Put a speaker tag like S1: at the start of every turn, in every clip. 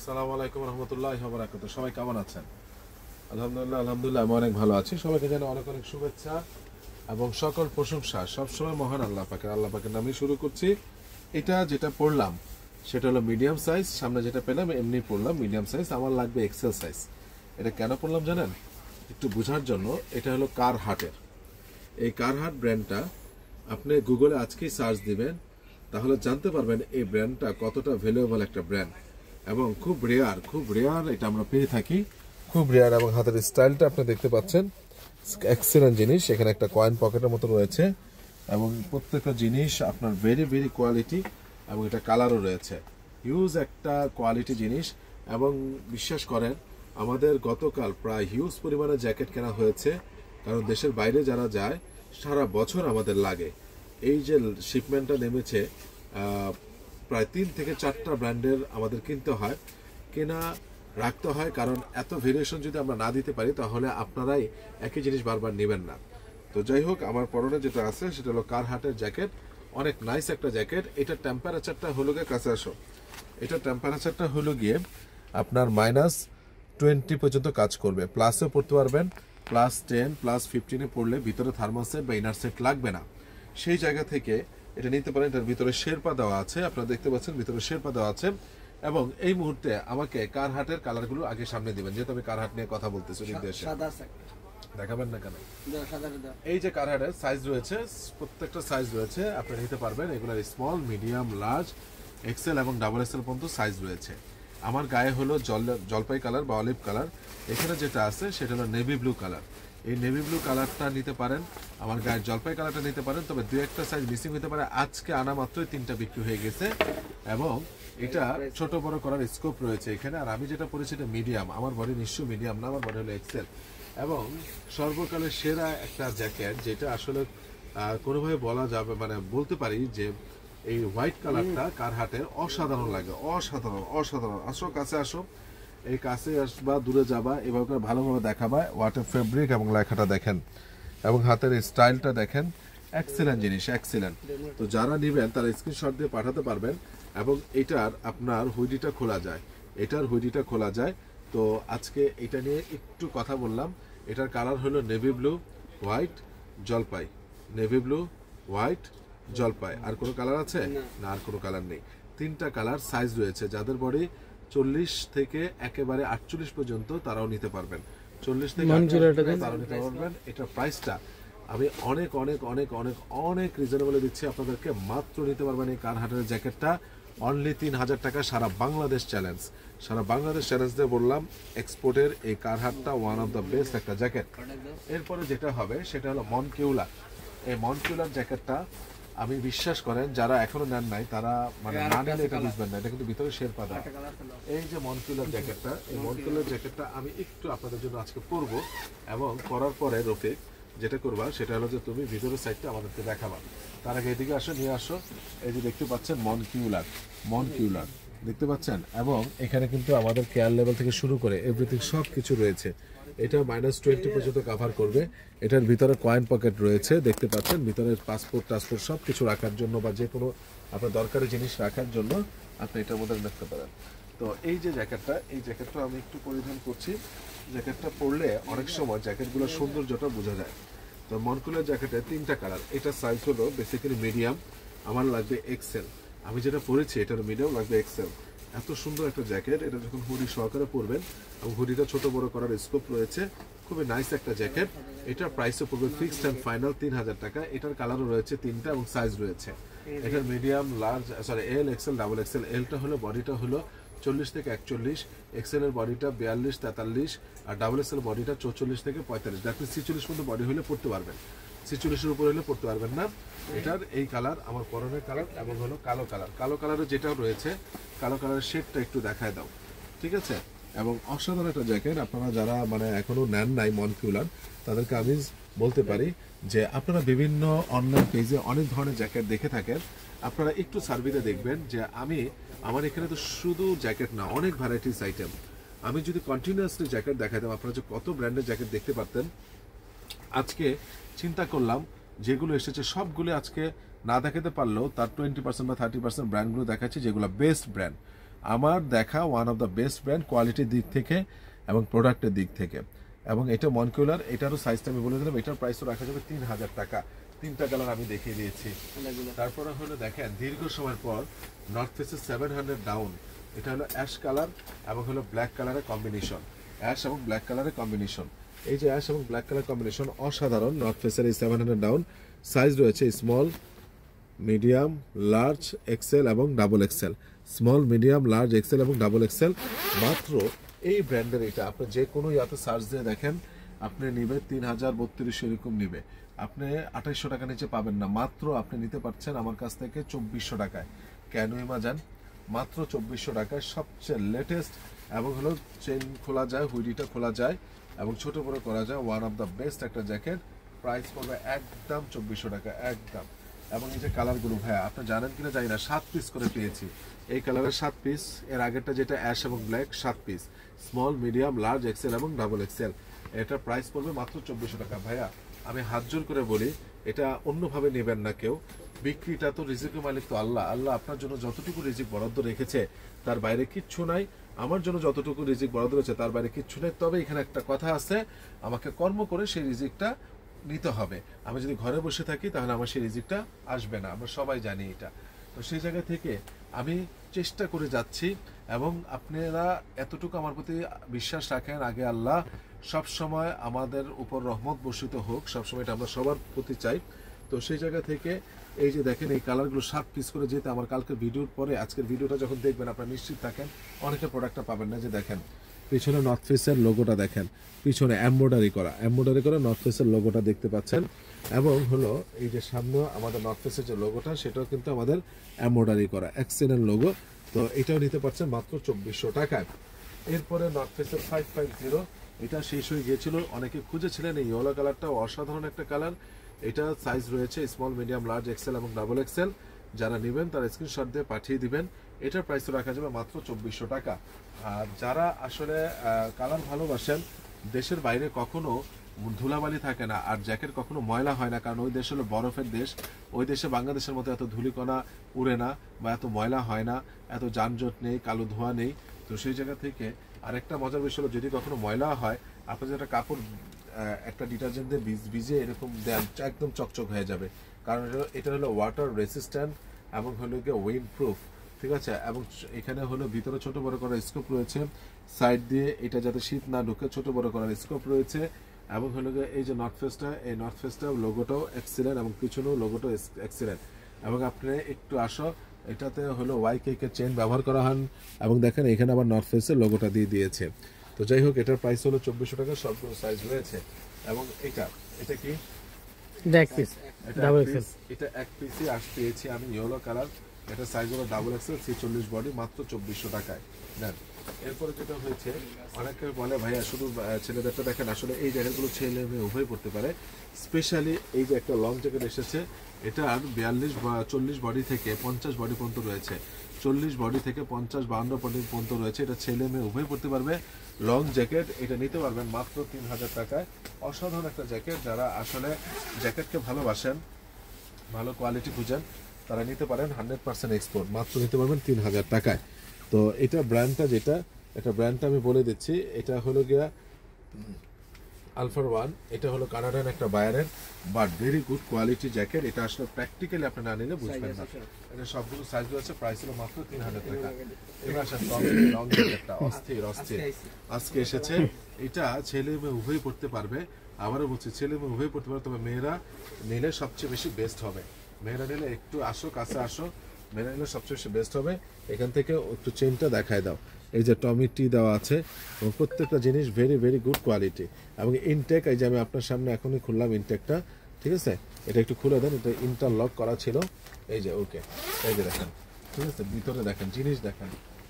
S1: আসসালামু আলাইকুম রহমতুল্লাহি ওয়া বারাকাতুহু। সবাই কেমন আছেন? আলহামদুলিল্লাহ আমি অনেক ভালো আছি। সবাইকে জানাই অনেক অনেক শুভেচ্ছা এবং সকল প্রশংসা সবসময় মহান আল্লাহ পাকের নামে শুরু করছি। এটা যেটা পড়লাম সেটা হলো মিডিয়াম সাইজ, সামনে যেটা পেলাম এমনি পড়লাম মিডিয়াম সাইজ, আমার লাগবে এক্সেল সাইজ। এটা কেন পড়লাম জানেন? একটু বোঝার জন্য। এটা হলো কারহাটের। এই কারহাট ব্র্যান্ডটা আপনি গুগলে আজকেই সার্চ দিবেন, তাহলে জানতে পারবেন এই ব্র্যান্ডটা কতটা ভ্যালুয়েবল একটা ব্র্যান্ড এবং খুব রেয়ার এটা আমরা পেয়ে থাকি, খুব রেয়ার। এবং হাতের স্টাইলটা আপনি দেখতে পাচ্ছেন, এক্সেলেন্ট জিনিস। এখানে একটা কয়েন পকেটের মতো রয়েছে এবং প্রত্যেকটা জিনিস আপনার ভেরি ভেরি কোয়ালিটি এবং এটা কালারও রয়েছে। হিউজ একটা কোয়ালিটি জিনিস। এবং বিশ্বাস করেন আমাদের গতকাল প্রায় হিউজ পরিমাণে জ্যাকেট কেনা হয়েছে, কারণ দেশের বাইরে যারা যায় সারা বছর আমাদের লাগে। এই যে শিপমেন্টটা নেমেছে, প্রায় 3 থেকে 4টা ব্র্যান্ডের আমাদের কিনতে হয়, কেনা রাখতে হয়, কারণ এত ভেরিয়েশন যদি আমরা না দিতে পারি তাহলে আপনারাই একই জিনিস বারবার নেবেন না। তো যাই হোক, আমার পরনে যেটা আছে সেটা হলো কারহাটের জ্যাকেট, অনেক নাইস একটা জ্যাকেট। এটা টেম্পারেচারটা হলো গিয়ে কাছে আসো, এটা টেম্পারেচারটা হলো গিয়ে আপনার -20 পর্যন্ত কাজ করবে। প্লাসে পড়তে পারবেন, +10 +15 পড়লে ভিতরে থার্মাল সেট বা ইনার সেট লাগবে না। সেই জায়গা থেকে এটা নিতে পারেন। এটার ভিতরে শেরপা দেওয়া আছে, আপনারা দেখতে পাচ্ছেন ভিতরে শেরপা দেওয়া আছে। এবং এই মুহূর্তে আমাকে কারহাটের কালারগুলো আগে সামনে দিবেন, যেহেতু আমি কারহাট নিয়ে কথা বলতেছি। দেখাবেন না কেন? এই যে কারহাটের সাইজ রয়েছে, প্রত্যেকটা সাইজ রয়েছে, আপনি নিতে পারবেন। এগুলোর স্মল, মিডিয়াম, লার্জ, এক্সেল এবং ডাবল এক্সেল পর্যন্ত সাইজ রয়েছে। আমার গায়ে হলো জলপাই কালার বা অলিভ কালার। এখানে যেটা আছে সেটা হলো নেভি ব্লু কালার। এই নেভি ব্লু কালারটা নিতে পারেন, আমার গায়ের জলপাই কালারটা নিতে পারেন। তবে 2-1টা সাইজ মিসিং হতে পারে। আজকে আনা মাত্রই 3টা বিক্রি হয়ে গেছে এবং এটা ছোট বড় করার স্কোপ রয়েছে এখানে। আর আমি যেটা পরেছি এটা মিডিয়াম, আমার বডি নিশ্চয়ই মিডিয়াম না, আমার বডি হলো এক্সেল। এবং সর্বকালের সেরা একটা জ্যাকেট, যেটা আসলে কোনোভাবে বলা যাবে, মানে বলতে পারি যে এই হোয়াইট কালারটা কারহাটের অসাধারণ লাগে, অসাধারণ। আসো কাছে আসো, এই কাছে আসবা, দূরে যাবা, এভাবে করে ভালোভাবে দেখাবা। ওয়াটার ফেব্রিক এবং লেখাটা দেখেন এবং হাতের স্টাইলটা দেখেন, এক্সেলেন্ট জিনিস, এক্সেলেন্ট। তো যারা নেবেন তারা স্ক্রিনশট দিয়ে পাঠাতে পারবেন। এবং এটার আপনার হুডিটা খোলা যায়, এটার হুডিটা খোলা যায়। তো আজকে এটা নিয়ে একটু কথা বললাম। এটার কালার হলো নেভি ব্লু, হোয়াইট, জলপাই। নেভি ব্লু, হোয়াইট, জলপাই। আর কোনো কালার আছে না? আর কোনো কালার নেই। 3টা কালার সাইজ রয়েছে। যাদের বডি 40 থেকে একেবারে 48 পর্যন্ত তারাও নিতে পারবেন। 40 থেকে 48 তারাও নিতে পারবেন। এটার প্রাইসটা আমি অনেক অনেক অনেক অনেক অনেক রিজনেবলে দিচ্ছি আপনাদেরকে। মাত্র নিতে পারবেন এই কারহাটের জ্যাকেটটা অনলি 3000 টাকা। সারা বাংলাদেশ চ্যালেঞ্জ, সারা বাংলাদেশ চ্যালেঞ্জ দিয়ে বললাম, এক্সপোর্টের এই কারহাটটা ওয়ান অফ দ্য বেস্ট একটা জ্যাকেট। এরপরে যেটা হবে সেটা হলো মনকিউলার। এই মনকিউলার জ্যাকেটটা আমি বিশ্বাস করেন যারা এখনো নেন নাই তারা মানে না নিলে এটা বুঝবেন না। এটা কিন্তু ভিতরে শেরপা দেওয়া। এই যে মনকিউলার জ্যাকেটটা, এই মনকিউলার জ্যাকেটটা আমি একটু আপনাদের জন্য আজকে পরবো এবং পরার পরে রফিক যেটা করবা সেটা হলো যে তুমি ভিতরের সাইডটা আমাদেরকে দেখাবা। তার আগে এদিকে আসো, নিয়ে আসো। এই যে দেখতে পাচ্ছেন মনকিউলার দেখতে পাচ্ছেন। এবং এখানে কিন্তু আমাদের কেয়ার লেভেল থেকে শুরু করে এভরিথিং সব কিছু রয়েছে। এটা -20 পর্যন্ত কভার করবে। এটার ভিতরে কয়েন পকেট রয়েছে, দেখতে পাচ্ছেন। ভিতরে পাসপোর্ট টাসপোর্ট সব কিছু রাখার জন্য বা যে কোনো আপনার দরকারি জিনিস রাখার জন্য আপনি এটার মধ্যে রাখতে পারেন। তো এই যে জ্যাকেটটা, এই জ্যাকেটটা আমি একটু পরিধান করছি। জ্যাকেটটা পরলে অনেক সময় জ্যাকেটগুলোর সৌন্দর্যটা বোঝা যায়। তো মনকুলার জ্যাকেটে 3টা কালার। এটা সাইজ হলো বেসিক্যালি মিডিয়াম, আমার লাগবে এক্সেল। আমি যেটা পরেছি এটার মিডিয়াম, লাগবে এক্সেল। এত সুন্দর একটা জ্যাকেট, এটা যখন হুডি সহকারে পরবেন এবং হুডিটা ছোট বড় করার স্কোপ রয়েছে, খুবই নাইস একটা জ্যাকেট। এটার প্রাইসও পড়বে ফিক্সড অ্যান্ড ফাইনাল 3000 টাকা। এটার কালারও রয়েছে 3টা এবং সাইজ রয়েছে। এটার medium, large, sorry L, XL, double XL. এলটা হলো বডিটা হলো 40 থেকে 41, এক্সেলের বডিটা 42, 43 আর ডাবল এক্সেল বডিটা 44 থেকে 45। দ্যাট মিনস 46 পর্যন্ত বডি হলে পড়তে পারবেন, 46-এর উপর হলে পড়তে পারবেন না। এটার এই কালার আমার পরনের কালার এবং হলো কালো কালার। কালো কালারের যেটা রয়েছে, কালো কালারের শেডটা একটু দেখায় দাও, ঠিক আছে? এবং অসাধারণ একটা জ্যাকেট। আপনারা যারা মানে এখনো নেন নাই মনকিউলার, তাদেরকে আমি বলতে পারি যে আপনারা বিভিন্ন অনলাইন পেজে অনেক ধরনের জ্যাকেট দেখে থাকেন। আপনারা একটু সার্ভেতে দেখবেন যে আমার এখানে তো শুধু জ্যাকেট না, অনেক ভ্যারাইটিস আইটেম। আমি যদি কন্টিনিউয়াসলি জ্যাকেট দেখাতাম আপনারা যে কত ব্র্যান্ডের জ্যাকেট দেখতে পারতেন। আজকে চিন্তা করলাম যেগুলো এসেছে সবগুলো আজকে না দেখাতে পারলেও তার 20% বা 30% ব্র্যান্ডগুলো দেখাচ্ছি, যেগুলো বেস্ট ব্র্যান্ড। আমার দেখা one of the best brand কোয়ালিটির দিক থেকে এবং প্রোডাক্টের দিক থেকে। এবং এটা মনকুলার, এটারও সাইজটা আমি বলে দিলাম, এটার প্রাইসও রাখা যাবে 3000 টাকা। 3টা কালার আমি দেখিয়ে দিয়েছি। তারপরে হলো দেখেন দীর্ঘ সময় পর নর্থ ফেসের 700 ডাউন, এটা হলো অ্যাশ কালার এবং হলো ব্ল্যাক কালারের কম্বিনেশন, অ্যাশ এবং ব্ল্যাক কালারের কম্বিনেশন। এই যে অ্যাশ এবং ব্ল্যাক কালার কম্বিনেশন অসাধারণ। নর্থ ফেসের এই 700 ডাউন সাইজ রয়েছে স্মল, মিডিয়াম, লার্জ, এক্সেল এবং double XL. Small, medium, large, XL এবং ডাবল এক্সেল। মাত্র এই ব্র্যান্ডের এটা আপনি যে কোনো ইয়াতে সার্চ দিয়ে দেখেন, আপনি নিবে 3000-3200 এরকম নিবে, আপনি 2800 টাকা নিচে পাবেন না। মাত্র আপনি নিতে পারছেন আমার কাছ থেকে 2400 টাকায়। কেন ইমাজান মাত্র 2400 টাকায় সবচেয়ে লেটেস্ট, এবং হলো চেন খোলা যায়, হুইডিটা খোলা যায় এবং ছোট বড় করা যায়। ওয়ান অফ দ্য বেস্ট একটা জ্যাকেট, প্রাইস পড়বে একদম 2400 টাকা একদম। এবং এই যে কালারগুলো ভাইয়া আপনি জানেন কিনা জানি না, 7 পিস করে পেয়েছি। এই কালারের 7 পিস, এর আগেরটা যেটা অ্যাশ এবং black 7 piece, small, medium, large, XL এবং ডাবল এক্সেল। এটার প্রাইস পড়বে মাত্র 2400 টাকা। ভাইয়া আমি হাত জোর করে বলি, এটা অন্যভাবে নেবেন না কেউ। বিক্রিটা তো রিজিকের মালিক তো আল্লাহ। আল্লাহ আপনার জন্য যতটুকু রিজিক বরাদ্দ রেখেছে তার বাইরে কিচ্ছু নাই। আমার জন্য যতটুকু রিজিক বরাদ্দ রয়েছে তার বাইরে কিচ্ছু নেই। তবে এখানে একটা কথা আছে, আমাকে কর্ম করে সেই রিজিকটা নিতে হবে। আমি যদি ঘরে বসে থাকি তাহলে আমার সেই রিজিকটা আসবে না, আমরা সবাই জানি এটা। তো সেই জায়গা থেকে আমি চেষ্টা করে যাচ্ছি, এবং আপনারা এতটুকু আমার প্রতি বিশ্বাস রাখেন, আগে আল্লাহ সব সময় আমাদের উপর রহমত বর্ষিত হোক, সবসময় এটা আমরা সবার প্রতি চাই। তো সেই জায়গা থেকে এই যে দেখেন এই কালারগুলো 7 পিস করে, যেতে আমার কালকের ভিডিওর পরে আজকের ভিডিওটা যখন দেখবেন আপনারা নিশ্চিত থাকেন অনেকের প্রোডাক্টটা পাবেন না। যে দেখেন পিছনে নর্থ ফেসের লোগোটা দেখেন, পিছনে এমব্রয়ডারি করা নর্থ ফেসের লোগোটা দেখতে পাচ্ছেন। এবং হলো এই যে সামনে আমাদের নর্থ ফেসের যে লোগোটা, সেটাও কিন্তু আমাদের এমব্রয়ডারি করা এক্সেলেন্ট লোগো। তো এটাও নিতে পারছেন মাত্র 2400 টাকায়। এরপরে নর্থ ফেসের 550, এটা শেষ হয়ে গিয়েছিল, অনেকে খুঁজেছিলেন। এই ইয়েলো কালারটা অসাধারণ একটা কালার। এটা সাইজ রয়েছে স্মল, মিডিয়াম, লার্জ, এক্সেল এবং ডাবল এক্সেল। যারা নেবেন তারা স্ক্রিনশট দিয়ে পাঠিয়ে দিবেন। এটার প্রাইস রাখা যাবে মাত্র 2400 টাকা। আর যারা আসলে কালার ভালোবাসেন, দেশের বাইরে কখনো ধুলাবালি থাকে না আর জ্যাকেট কখনো ময়লা হয় না, কারণ ওই দেশ হলো বরফের দেশ। ওই দেশে বাংলাদেশের মতো এত ধুলিকণা উড়ে না বা এত ময়লা হয় না, এত যানজট নেই, কালো ধোঁয়া নেই। তো সেই জায়গা থেকে আরেকটা মজার বিষয় হলো, যদি কখনো ময়লা হয়, আপনি যেটা কাপড় একটা ডিটারজেন্ট দিয়ে ভিজে এরকম দেন, একদম চকচক হয়ে যাবে। কারণ এটা হলো ওয়াটার রেসিস্ট্যান্ট এবং হলো গিয়ে উইন্ড প্রুফ, ঠিক আছে। এবং এখানে হলো ভিতরে ছোট বড় করার স্কোপ রয়েছে, সাইড দিয়ে এটা যাতে শীত না ঢুকে ছোট বড় করার স্কোপ রয়েছে। এবং হলো গিয়ে এই যে নর্থ ফেসটা, এই নর্থ ফেসটা লোগোটাও এক্সিলেন্ট এবং পিছনেও লোগোটাও এক্সিলেন্ট। এবং আপনি একটু আসো, এটাতে হলো ওয়াইকে চেন ব্যবহার করা হয়, এবং দেখেন এখানে আবার নর্থ ফেসের লোগোটা দিয়ে দিয়েছে। তো যাই হোক, এটার প্রাইস হলো 2400 টাকা, সবগুলো সাইজ রয়েছে। এবং এটা কি এটা এক পিসই পেয়েছি আমি, ইয়েলো কালার। এটা সাইজ হলো ডাবল এক্সেল, 46 বডি, মাত্র 2400 টাকায় নেন। এরপরে যেটা হয়েছে, অনেকে বলে ভাইয়া শুধু ছেলেদেরটা দেখেন, আসলে এই জ্যাকেটগুলো ছেলে মেয়ে উভয় পড়তে পারে। স্পেশালি এই যে একটা লং জ্যাকেট এসেছে, এটা আর 42 বা 40 বডি থেকে 50 বডি পর্যন্ত রয়েছে, 40 বডি থেকে 50-52 বডি পর্যন্ত রয়েছে। এটা ছেলে মেয়ে উভয় পড়তে পারবে, লং জ্যাকেট। এটা নিতে পারবেন মাত্র 3000 টাকায়। অসাধারণ একটা জ্যাকেট। যারা আসলে জ্যাকেটকে ভালোবাসেন, ভালো কোয়ালিটি খুঁজেন, তারা নিতে পারেন। 100% এক্সপোর্ট, মাত্র নিতে পারবেন 3000 টাকায়। তো এটা ব্র্যান্ডটা যেটা, এটা ব্র্যান্ডটা আমি বলে দিচ্ছি, এটা হলো গিয়া আলফার ওয়ান। এটা হলো কানাডান একটা বায়ারের, but very good quality jacket. এটা আসলে প্র্যাকটিক্যালি আপনি না নিলে বুঝবেন না। এটা সবগুলো সাইজ রয়েছে, প্রাইস হলো মাত্র 3000 টাকা। এবার আসেন লং জ্যাকেটটা, অস্থির আজকে এসেছে। এটা ছেলে মেয়ে উভয় পড়তে পারবে। আবারও বলছি, ছেলে মেয়ে উভয় পড়তে পারবে, তবে মেয়েরা নিলে সবচেয়ে বেশি বেস্ট হবে। মেয়েরা নিলে একটু আসো, কাছে আসো, মেয়েরা নিলে সবচেয়ে বেশি বেস্ট হবে। এখান থেকে একটু চেনটা দেখায় দাও। এই যে টমি টি দেওয়া আছে, এবং প্রত্যেকটা জিনিস ভেরি ভেরি গুড কোয়ালিটি। এবং ইনটেক, এই যে আমি আপনার সামনে এখনই খুললাম ইনটেকটা, ঠিক আছে। এটা একটু খুলে দেন, এটা ইন্টারলক করা ছিল। এই যে ওকে, এই যে দেখেন, ঠিক আছে। ভিতরে দেখেন, জিনিস দেখেন,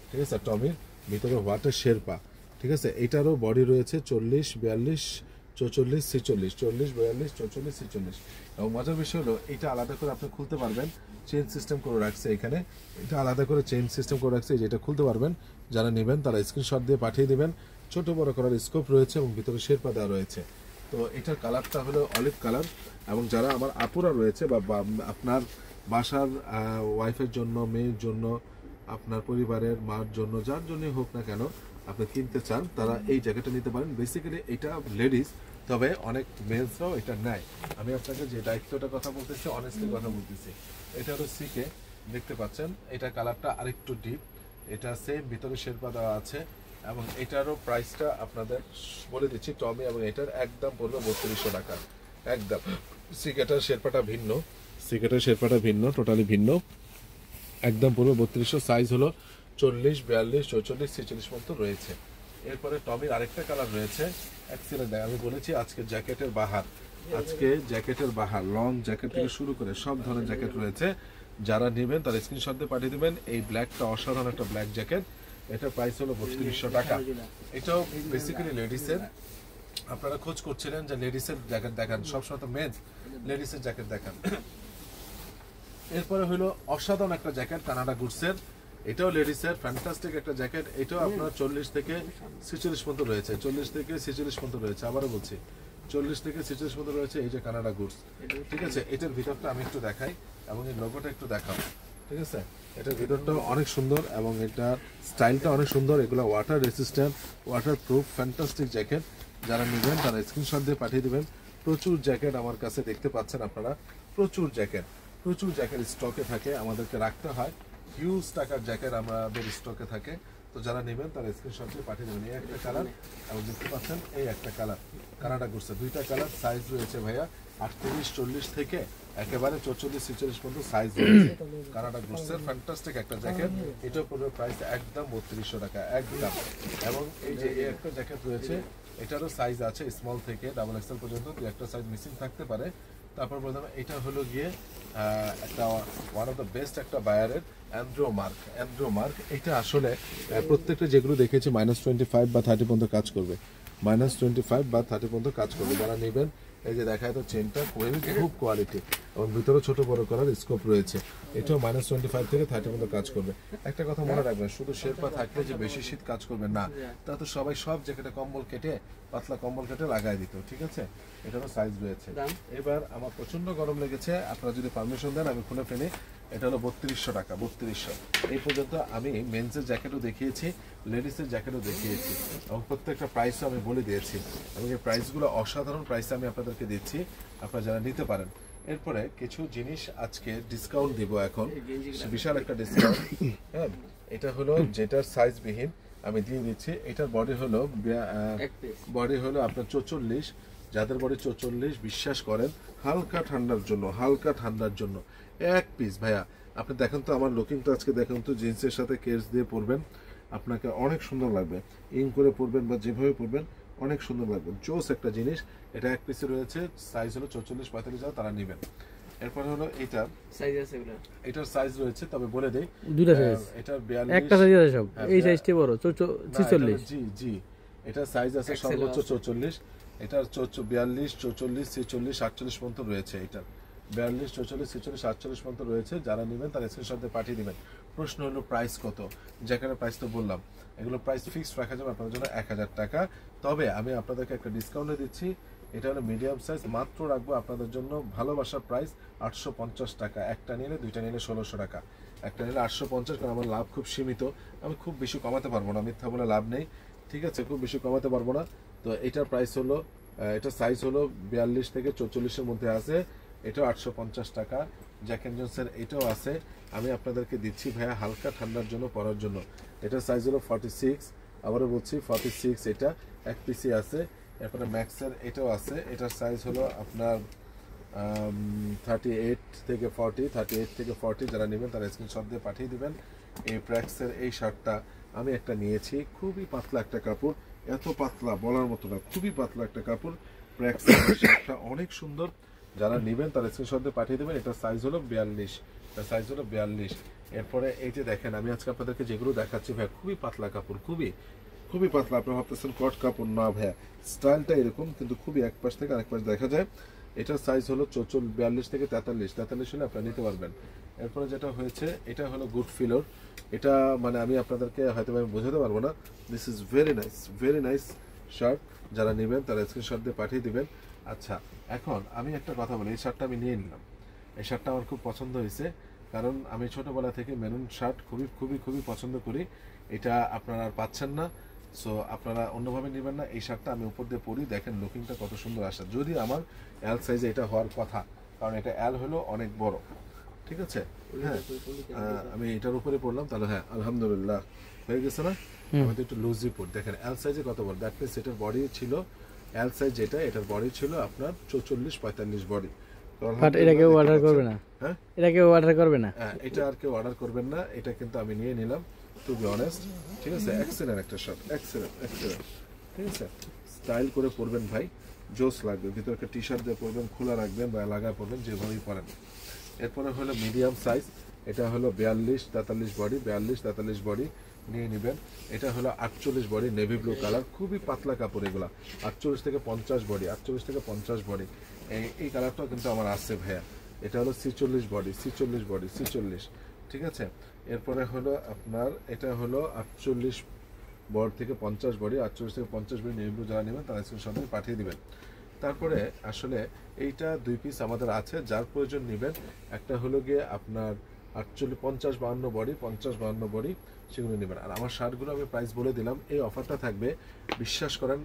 S1: ঠিক আছে। টমির ভিতরে ওয়াটার শেরপা, ঠিক আছে। এটারও বডি রয়েছে 40, 42, 44, 46, 40, 42, 44, 46। এবং মজার বিষয় হলো, এটা আলাদা করে আপনি খুলতে পারবেন, চেইন সিস্টেম করে রাখছে এখানে। এটা আলাদা করে চেইন সিস্টেম করে রাখছে, যেটা খুলতে পারবেন। যারা নেবেন তারা স্ক্রিনশট দিয়ে পাঠিয়ে দিবেন। ছোট বড় করার স্কোপ রয়েছে এবং ভিতরে শেরপা দেওয়া রয়েছে। তো এটার কালারটা হলো অলিভ কালার। এবং যারা আমার আপুরা রয়েছে বা আপনার বাসার ওয়াইফের জন্য, মেয়ের জন্য, আপনার পরিবারের মার জন্য যার জন্যই হোক না কেন আপনি কিনতে চান তারা এই জ্যাকেটটা নিতে পারেন। বেসিক্যালি এটা লেডিস, তবে অনেক মেন্সরাও এটা নেয়। আমি আপনাকে যে দায়িত্বটা কথা বলতেছি, অনেস্টলি কথা বলতেছি। এটা হলো সিকে, দেখতে পাচ্ছেন এটা কালারটা আরেকটু ডিপ, এটা সেম ভিতরে শেরপা দেওয়া আছে এবং এটারও প্রাইসটা আপনাদের বলে দিচ্ছি। টমি এবং এটার একদম পড়বে 3200 টাকা একদম। সিকেটার শেরপাটা ভিন্ন, সিকেটার শেরপাটা ভিন্ন, টোটালি ভিন্ন, একদম পড়বে 3200। সাইজ হলো 40, 42, 44, 46 মতো রয়েছে। এরপরে টমির আরেকটা কালার রয়েছে এক্সেলেন্ট। আমি বলেছি আজকে জ্যাকেটের বাহার, আজকে জ্যাকেটের বাহার, লং জ্যাকেট থেকে শুরু করে সব ধরনের জ্যাকেট রয়েছে। যারা নেবেন তার স্ক্রিনশট দিয়ে পাঠিয়ে দেবেন। এই ব্ল্যাকটা অসাধারণ একটা ব্ল্যাক জ্যাকেট, এটার প্রাইস হলো 3200 টাকা। এটাও বেসিক্যালি লেডিসের, আপনারা খোঁজ করছিলেন যে লেডিসের জ্যাকেট দেখান, সবসময় তো মেন্স, লেডিসের জ্যাকেট দেখান। এরপরে হলো অসাধারণ একটা জ্যাকেট কানাডা গুডসের, এটাও লেডিসের ফ্যান্টাস্টিক একটা জ্যাকেট। এটাও আপনার 40 থেকে 46 পর্যন্ত রয়েছে, 40 থেকে 46 পর্যন্ত রয়েছে, আবারও বলছি 40 থেকে 46 পর্যন্ত রয়েছে। এই যে কানাডা গুডস, ঠিক আছে। এটার ভিতরটা আমি একটু দেখাই এবং এই লোগোটা একটু দেখাবো, ঠিক আছে। এটার ভিতরটা অনেক সুন্দর এবং এটার স্টাইলটা অনেক সুন্দর। এগুলো water resistant, water proof, fantastic jacket. যারা নেবেন তারা স্ক্রিনশট দিয়ে পাঠিয়ে দেবেন। প্রচুর জ্যাকেট আমার কাছে দেখতে পাচ্ছেন আপনারা, প্রচুর জ্যাকেট, প্রচুর জ্যাকেট স্টকে থাকে, আমাদেরকে রাখতে হয়। হিউজ টাকার জ্যাকেট আমাদের স্টকে থাকে। তো যারা নেবেন তারা স্ক্রিনশট দিয়ে পাঠিয়ে দেবেন। এই একটা কালার এবং দেখতে পাচ্ছেন এই একটা কালার কানাডা গুডসের, দুইটা কালার। সাইজ রয়েছে ভাইয়া 38, 40 থেকে একেবারে 44, 46 পর্যন্ত সাইজ রয়েছে। কানাডা গুডসের ফ্যান্টাস্টিক একটা জ্যাকেট, এটার পড়বে প্রাইস একদম 3200 টাকা একদম। এবং এই যে এই একটা জ্যাকেট রয়েছে, এটারও সাইজ আছে স্মল থেকে ডাবল এক্সেল পর্যন্ত, দু একটা সাইজ মিসিং থাকতে পারে। তারপর বললাম এটা হলো গিয়ে একটা ওয়ান অফ দ্য বেস্ট একটা বায়ারের অ্যান্ড্রো মার্ক। এটা আসলে প্রত্যেকটা যেগুলো দেখেছি -25 বা 30 পর্যন্ত কাজ করবে, -25 বা 30 পর্যন্ত কাজ করবে। যারা নেবেন এই যে দেখায় তো চেনটা খুব কোয়ালিটি এবং ভিতরে ছোট বড় করার স্কোপ রয়েছে। এটাও -25 থেকে 30 পর্যন্ত কাজ করবে। একটা কথা মনে রাখবেন, শুধু শেরপা থাকলে যে বেশি শীত কাজ করবে না, তা তো সবাই সব জ্যাকেটে কম্বল কেটে, পাতলা কম্বল কেটে লাগাই দিত, ঠিক আছে। এটারও সাইজ রয়েছে। এবার আমার প্রচন্ড গরম লেগেছে, আপনারা যদি পারমিশন দেন আমি খুলে ফেলি। এটা হলো 3200 টাকা, 3200। এই পর্যন্ত আমি মেন্সের জ্যাকেটও দেখিয়েছি, লেডিসের জ্যাকেটও দেখিয়েছি এবং প্রত্যেকটা প্রাইসও আমি বলে দিয়েছি এবং এই প্রাইসগুলো অসাধারণ প্রাইসে আমি আপনাদেরকে দিচ্ছি, আপনারা যারা নিতে পারেন। এরপরে কিছু জিনিস আজকে ডিসকাউন্ট দিব, এখন বিশাল একটা ডিসকাউন্ট। হ্যাঁ, এটা হলো যেটার সাইজ বিহীন আমি দিয়ে দিচ্ছি। এটার বডি হলো আপনার 44, যাদের বডি 44 বিশ্বাস করেন হালকা ঠান্ডার জন্য এক পিস। ভাইয়া আপনি দেখেন তো আমার লুকিংটা, আজকে দেখেন তো, জিন্সের সাথে কেস দিয়ে পরবেন, আপনাকে অনেক সুন্দর লাগবে। ইন করে পরবেন বা যেভাবে পরবেন অনেক সুন্দর লাগবে, জোস একটা জিনিস। এটা এক পিসে রয়েছে, সাইজ হলো 44, 45, যারা তারা নেবেন। এরপর হলো এটার সাইজ আছে, এটার সাইজ রয়েছে, তবে বলে দেই দুটো সাইজ। এটার 42, একটা সাইজ আছে সব, এই সাইজটি বড় 46। জি এটার সাইজ আছে সর্বোচ্চ 44, এটার 42, 44, 46, 48 পর্যন্ত রয়েছে। এটার 42, 44, 46, 48 পর্যন্ত রয়েছে। যারা নেবেন তারা স্ক্রিনশট দিয়ে পাঠিয়ে দিবেন। প্রশ্ন হলো প্রাইস কত, জ্যাকেটের প্রাইস তো বললাম, এগুলো প্রাইস ফিক্সড রাখা যাবে আপনাদের জন্য 1000 টাকা। তবে আমি আপনাদেরকে একটা ডিসকাউন্টে দিচ্ছি, এটা হলো মিডিয়াম সাইজ, মাত্র রাখবো আপনাদের জন্য ভালোবাসার প্রাইস 850 টাকা। একটা নিলে, দুইটা নিলে 1600 টাকা, একটা নিলে 850। কারণ আমার লাভ খুব সীমিত, আমি খুব বেশি কমাতে পারবো না, মিথ্যা বলে লাভ নেই, ঠিক আছে, খুব বেশি কমাতে পারবো না। তো এটার প্রাইস হলো, এটার সাইজ হলো 42 থেকে 44-এর মধ্যে আছে, এটাও 850 টাকা। জ্যাক এন্ড জোন্সের এটাও আছে, আমি আপনাদেরকে দিচ্ছি ভাইয়া হালকা ঠান্ডার জন্য পরার জন্য। এটার সাইজ হলো 46, আবারও বলছি 46, এটা এক পিসি আছে। এরপরে ম্যাক্সের এটাও আছে, এটার সাইজ হলো আপনার 38 থেকে 40। যারা নেবেন তারা স্ক্রিনশট দিয়ে পাঠিয়ে দিবেন। এই প্র্যাক্সের এই শার্টটা আমি একটা নিয়েছি, খুবই পাতলা একটা কাপড়, এত পাতলা বলার মতো না, খুবই পাতলা একটা কাপড়। প্র্যাক্সের শার্টটা অনেক সুন্দর, যারা নেবেন তারা স্ক্রিনশট দিয়ে পাঠিয়ে দেবেন। এটা সাইজ হলো 42। এরপরে এই যে দেখেন, আমি আজকে আপনাদেরকে যেগুলো দেখাচ্ছি ভাই, খুবই পাতলা কাপড়, খুবই পাতলা। আপনারা ভাবতেছেন কট কাপড়, না ভাইয়া, স্টাইলটা এরকম, কিন্তু খুবই এক পাশ থেকে আরেক পাশ দেখা যায়। এটার সাইজ হলো 42 থেকে 43 হলে আপনারা নিতে পারবেন। এরপরে যেটা হয়েছে, এটা হলো গুড ফিলোর। এটা মানে আমি আপনাদেরকে হয়তো আমি বোঝাতে পারবো না। This is very nice shirt. যারা নেবেন তারা স্ক্রিনশট দিয়ে পাঠিয়ে দিবেন। আচ্ছা, এখন আমি একটা কথা বলি, এই শার্টটা আমি নিয়ে নিলাম, এই শার্টটা আমার খুব পছন্দ হয়েছে। কারণ আমি ছোটবেলা থেকে মেরুন শার্ট খুবই খুবই খুবই পছন্দ করি। এটা আপনারা আর পাচ্ছেন না, সো আপনারা অন্যভাবে নেবেন না। এই শার্টটা আমি উপর দিয়ে পরি, দেখেন লুকিংটা কত সুন্দর আসে। যদি আমার এল সাইজে এটা হওয়ার কথা, কারণ এটা এল হলো অনেক বড়, ঠিক আছে। হ্যাঁ, আমি এটার উপরে পড়লাম, তাহলে হ্যাঁ আলহামদুলিল্লাহ হয়ে গেছে না। আমি তো একটু লুজ রিপোর্ট দেখেন এল সাইজে কত বড়। দ্যাট মিনস এটার বডি ছিল এল সাইজ, যেটা এটার বডি ছিল আপনার 44-45 বডি।
S2: বাট এটা কেউ অর্ডার করবে না।
S1: হ্যাঁ,
S2: এটা কেউ অর্ডার করবে না।
S1: হ্যাঁ, এটা আর কেউ অর্ডার করবেন না। এটা কিন্তু আমি নিয়ে নিলাম, টু বি অনেস্ট, ঠিক আছে। এক্সেলেন্ট একটা শার্ট, এক্সেলেন্ট এক্সেলেন্ট, ঠিক আছে। স্টাইল করে পরবেন ভাই, জোস লাগবে। ভিতরে একটা টি শার্ট দিয়ে পরবেন, খোলা রাখবেন বা লাগা পরবেন, যেভাবেই পরেন। এরপরে হলো মিডিয়াম সাইজ, এটা হলো 42-43 বডি, 42-43 বডি নিয়ে নেবেন। এটা হলো 48 বডি, নেভি ব্লু কালার, খুবই পাতলা কাপড় এগুলা। 48 থেকে 50 বডি, 48 থেকে 50 বডি। এই কালারটাও কিন্তু আমার আসছে ভাইয়া। এটা হলো 46 বডি, 46 বডি, 46, ঠিক আছে। এরপরে হলো আপনার এটা হলো 48 বডি থেকে 50 বডি, 48 থেকে 50 বডি নেভি ব্লু যারা নেবেন তারা স্ক্রিনশট দিয়ে পাঠিয়ে দিবেন। তারপরে আসলে এইটা 2 পিস আমাদের আছে, যার প্রয়োজন নেবেন। একটা হলো গিয়ে আপনার 48, 50-52 বডি, 50-52 বডি, সেগুলো নেবেন। আর আমার শার্টগুলো আমি প্রাইস বলে দিলাম। এই অফারটা থাকবে, বিশ্বাস করেন।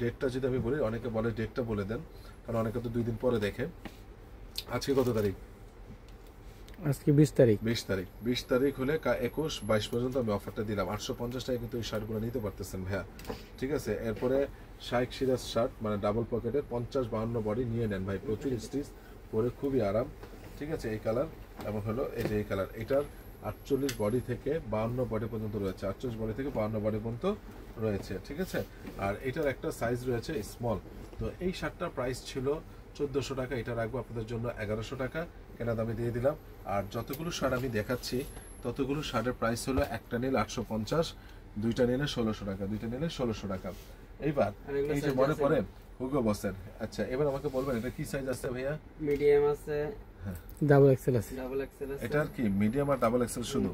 S1: ডেটটা যদি আমি বলি, অনেকে বলে ডেটটা বলে দেন, কারণ অনেকে তো 2 দিন পরে দেখে। আজকে কত তারিখ?
S2: আজকে 20 তারিখ।
S1: 20 তারিখ, 20 তারিখ হলে 21-22 পর্যন্ত আমি অফারটা দিলাম। 850 টাকা কিন্তু এই শার্টগুলো নিতে পারতেছেন ভাইয়া, ঠিক আছে। এরপরে শাইক সিরাজ শার্ট, মানে ডাবল পকেটের, 50-52 বডি নিয়ে নেন ভাই, প্রচুর স্টিচ, পরে খুবই আরাম, ঠিক আছে। এই কালার এবং হলো এই যে এই কালার, এটার 48 বডি থেকে 52 বডি পর্যন্ত রয়েছে, 48 বডি থেকে 52 বডি পর্যন্ত রয়েছে, ঠিক আছে। আর এটার একটা সাইজ রয়েছে স্মল। তো এই শার্টটার প্রাইস ছিল 1400 টাকা, এটা রাখবো আপনাদের জন্য 1100 টাকা, কেনা দামে দিয়ে দিলাম। আর যতগুলো শার্ট আমি দেখাচ্ছি ততগুলো শার্টের প্রাইস হলো একটা নিলে 850, দুইটা নিলে 1600 টাকা, দুইটা নিলে 1600 টাকা। এইবার এই যে মনে পড়ে হুগো বসেন, আচ্ছা এবার আমাকে বলবেন এটা কি সাইজ আছে ভাইয়া?
S3: মিডিয়াম আছে,
S2: ডাবল এক্সেল আছে।
S3: ডাবল এক্সেল আছে।
S1: এটার কি মিডিয়াম আর ডাবল এক্সেল শুধু,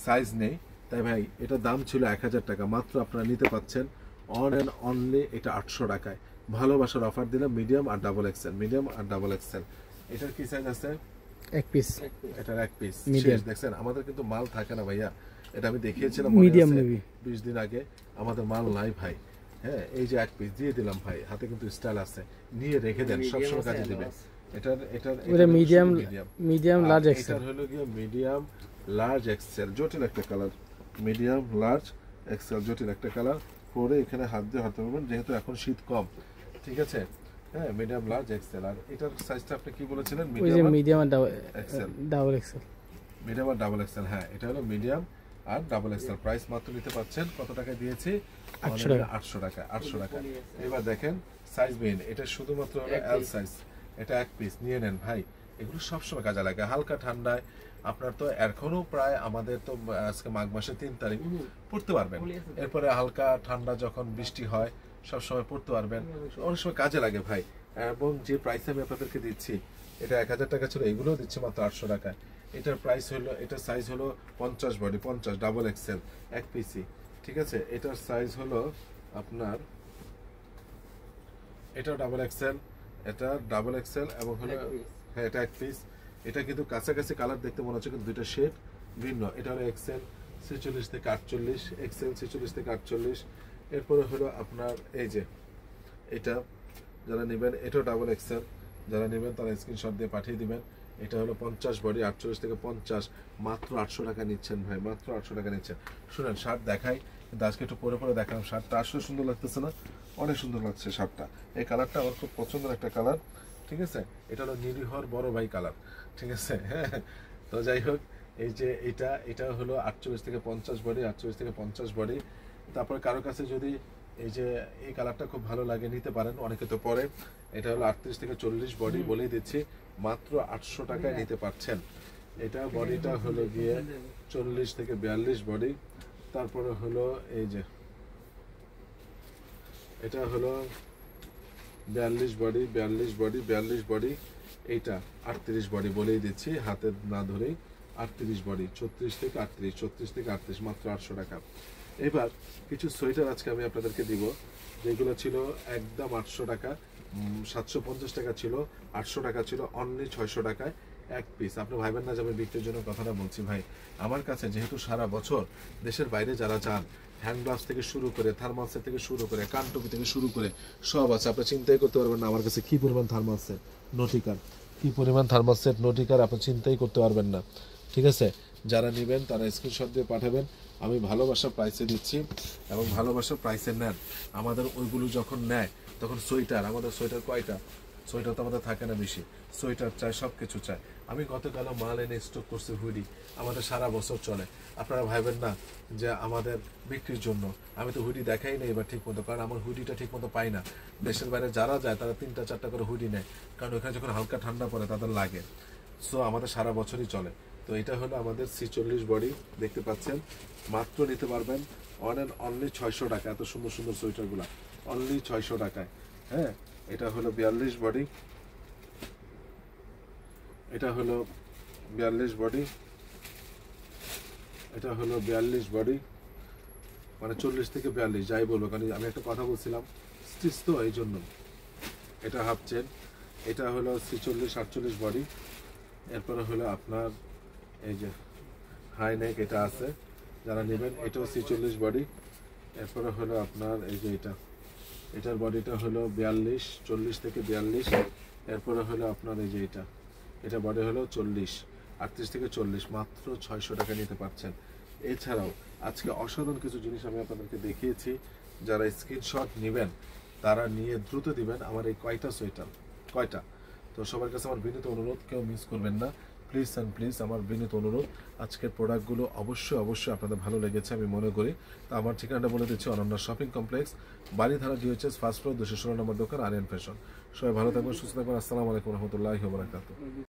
S1: সাইজ নেই। তাই ভাই এটা দাম ছিল 1000 টাকা, মাত্র আপনারা নিতে পাচ্ছেন অন অ্যান্ড অনলি এটা 800 টাকায়। ভালোবাসার অফার দিলাম, মিডিয়াম আর ডাবল এক্সেল, মিডিয়াম আর ডাবল এক্সেল। এটার কি সাইজ আছে?
S2: এক পিস।
S1: এটার এক পিস।
S2: Medium।
S1: দেখছেন আমাদের কিন্তু মাল থাকে না ভাইয়া, এটা আমি দেখিয়েছিলাম
S2: মিডিয়াম নেবি
S1: 20 দিন আগে। আমাদের মাল নাই ভাই। হ্যাঁ, এই যে এক পিস দিয়ে দিলাম ভাই, হাতে কিন্তু স্টাইল আছে, নিয়ে রেখে দেন, সবসময় কাজে দিবে। এটার এটার
S2: ওটা মিডিয়াম, মিডিয়াম লার্জ এক্সেল।
S1: এটার হলো গিয়ে মিডিয়াম লার্জ এক্সেল, জটিল একটা কালার, মিডিয়াম লার্জ এক্সেল, জটিল একটা কালার। পরে এখানে হাত দিয়ে হাতে পারবেন, যেহেতু এখন শীত কম, ঠিক আছে। হ্যাঁ, মিডিয়াম লার্জ এক্সেল। আর এটার সাইজটা আপনি কি বলেছিলেন?
S2: মিডিয়াম আর
S1: এক্সেল,
S2: ডাবল এক্সেল।
S1: মিডিয়াম আর ডাবল এক্সেল, হ্যাঁ এটা হলো মিডিয়াম আর ডাবল এক্সেল। প্রাইস মাত্র নিতে পাচ্ছেন কত টাকা দিয়েছি?
S2: 800 টাকা।
S1: 800 টাকা, 800 টাকা। এবার দেখেন সাইজ মেইন, এটা শুধুমাত্র হলো এল সাইজ, এটা এক পিস নিয়ে নেন ভাই। এগুলো সবসময় কাজে লাগে, হালকা ঠান্ডায়। আপনার তো এখনো প্রায়, আমাদের তো আজকে মাঘ মাসের 3 তারিখ, পড়তে পারবেন। এরপরে হালকা ঠান্ডা যখন বৃষ্টি হয় সবসময় পড়তে পারবেন, অনেক সময় কাজে লাগে ভাই। এবং যে প্রাইস আমি আপনাদেরকে দিচ্ছি, এটা 1000 টাকা ছিল, এগুলোও দিচ্ছি মাত্র 800 টাকায়। এটার প্রাইস হলো, এটার সাইজ হলো 50 বডি, 50 ডাবল এক্সেল, এক পিসি, ঠিক আছে। এটার সাইজ হলো আপনার, এটাও ডাবল এক্সেল, এটা ডাবল এক্সেল এবং হলো, হ্যাঁ এটা এক পিস। এটা কিন্তু কাছাকাছি কালার দেখতে মনে হচ্ছে, কিন্তু দুইটা শেড ভিন্ন। এটা হলো এক্সেল 46 থেকে 48, এক্সেল 46 থেকে 48। এরপরে হলো আপনার এই যে এটা, যারা নেবেন এটাও ডাবল এক্সেল, যারা নেবেন তারা স্ক্রিনশট দিয়ে পাঠিয়ে দিবেন। এটা হলো 50 বডি, 48 থেকে 50, মাত্র 800 টাকা নিচ্ছেন ভাই, মাত্র 800 টাকা নিচ্ছেন। শুনেন শার্ট দেখাই, কিন্তু আজকে একটু পরে পরে দেখালাম। শার্টটা আসলে সুন্দর লাগতেছে না? অনেক সুন্দর লাগছে শার্টটা। এই কালারটা আমার খুব পছন্দের একটা কালার, ঠিক আছে। এটা হলো নিরীহর বড় ভাই কালার, ঠিক আছে। হ্যাঁ, তো যাই হোক, এই যে এটা হলো 48 থেকে 50 বডি, 48 থেকে 50 বডি। তারপর কারো কাছে যদি এই যে এই কালারটা খুব ভালো লাগে, নিতে পারেন, অনেকে তো পরে। এটা হলো 38 থেকে 40 বডি, বলেই দিচ্ছি মাত্র 800 টাকায় নিতে পারছেন। এটা বডিটা হলো গিয়ে 40 থেকে 42 বডি। তারপরে হলো এই যে এটা হলো 42 বডি, 42 বডি, 42 বডি। এইটা 38 বডি, বলেই দিচ্ছি হাতে না ধরেই, 38 বডি, 36 থেকে 38, 36 থেকে 38, মাত্র 800 টাকা। এবার কিছু সোয়েটার আজকে আমি আপনাদেরকে দিব, যেগুলো ছিল একদম 800 টাকা, 750 টাকা ছিল, 800 টাকা ছিল, অনলি 600 টাকায় এক পিস। আপনি ভাইবেন না যে আমি বিক্রির জন্য কথাটা বলছি ভাই। আমার কাছে যেহেতু সারা বছর দেশের বাইরে যারা যান, হ্যান্ড গ্লাভস থেকে শুরু করে, থার্মালসের থেকে শুরু করে, কানটুপি থেকে শুরু করে সব আছে। আপনি চিন্তাই করতে পারবেন না আমার কাছে কি পরিমাণ থার্মালসেট, নোটিকার, কি পরিমাণ থার্মালসেট, নোটিকার আপনি চিন্তাই করতে পারবেন না। ঠিক আছে, যারা নেবেন তারা স্ক্রিনশট দিয়ে পাঠাবেন। আমি ভালোবাসা প্রাইসে দিচ্ছি এবং ভালোবাসা প্রাইসে নেন। আমাদের ওইগুলো যখন নেয় তখন সোয়েটার, আমাদের সোয়েটার কয়টা, সোয়েটার তো আমাদের থাকে না বেশি, সোয়েটার চাই, সব কিছু চাই। আমি গতকাল মাল এনে স্টক করছি, হুডি আমাদের সারা বছর চলে। আপনারা ভাইবেন না যে আমাদের বিক্রির জন্য। আমি তো হুডি দেখাই না এবার ঠিক মতো, কারণ আমার হুডিটা ঠিক মতো পাই না। দেশের বাইরে যারা যায় তারা 3টা 4টা করে হুডি নেয়, কারণ ওখানে যখন হালকা ঠান্ডা পড়ে তাদের লাগে। সো আমাদের সারা বছরই চলে। তো এটা হলো আমাদের C40 বডি, দেখতে পাচ্ছেন। মাত্র নিতে পারবেন অন অ্যান্ড অনলি 600 টাকা। এত সুন্দর সুন্দর সোয়েটারগুলো অনলি 600 টাকায়। হ্যাঁ, এটা হলো 42 বডি, এটা হলো 42 বডি, এটা হলো 42 বডি, মানে 40 থেকে 42 যাই বলবো, কারণ আমি একটা কথা বলছিলাম স্টিচ তো এই জন্য। এটা হাফ চেন, এটা হলো C40 48 বডি। এরপরে হলো আপনার এই যে হাই নেক, এটা আছে যারা নেবেন, এটাও C40 বডি। এরপরে হলো আপনার এই যে এটার বডিটা হলো 42, 40 থেকে 42। এরপরে হলো আপনার এই যে এটা বডি হলো 40, 38 থেকে 40, মাত্র 600 টাকা নিতে পারছেন। এছাড়াও আজকে অসাধারণ কিছু জিনিস আমি আপনাদেরকে দেখিয়েছি। যারা স্ক্রিনশট নেবেন তারা নিয়ে দ্রুত দিবেন আমার এই কয়টা সোয়েটার, কয়টা। তো সবার কাছে আমার বিনীত অনুরোধ, কেউ মিস করবেন না, প্লিজ অ্যান্ড প্লিজ, আমার বিনীত অনুরোধ। আজকের প্রোডাক্টগুলো অবশ্যই আপনাদের ভালো লেগেছে আমি মনে করি। তো আমার ঠিকানাটা বলে দিচ্ছি, Ananya shopping complex, Baridhara DHS first floor, 216 নম্বর দোকান, আরিয়ান ফ্যাশন। সবাই ভালো থাকবেন, সুস্থ থাকবেন। আসসালামু আলাইকুম রহমতুল্লাহি ওয়া বারাকাতুহু।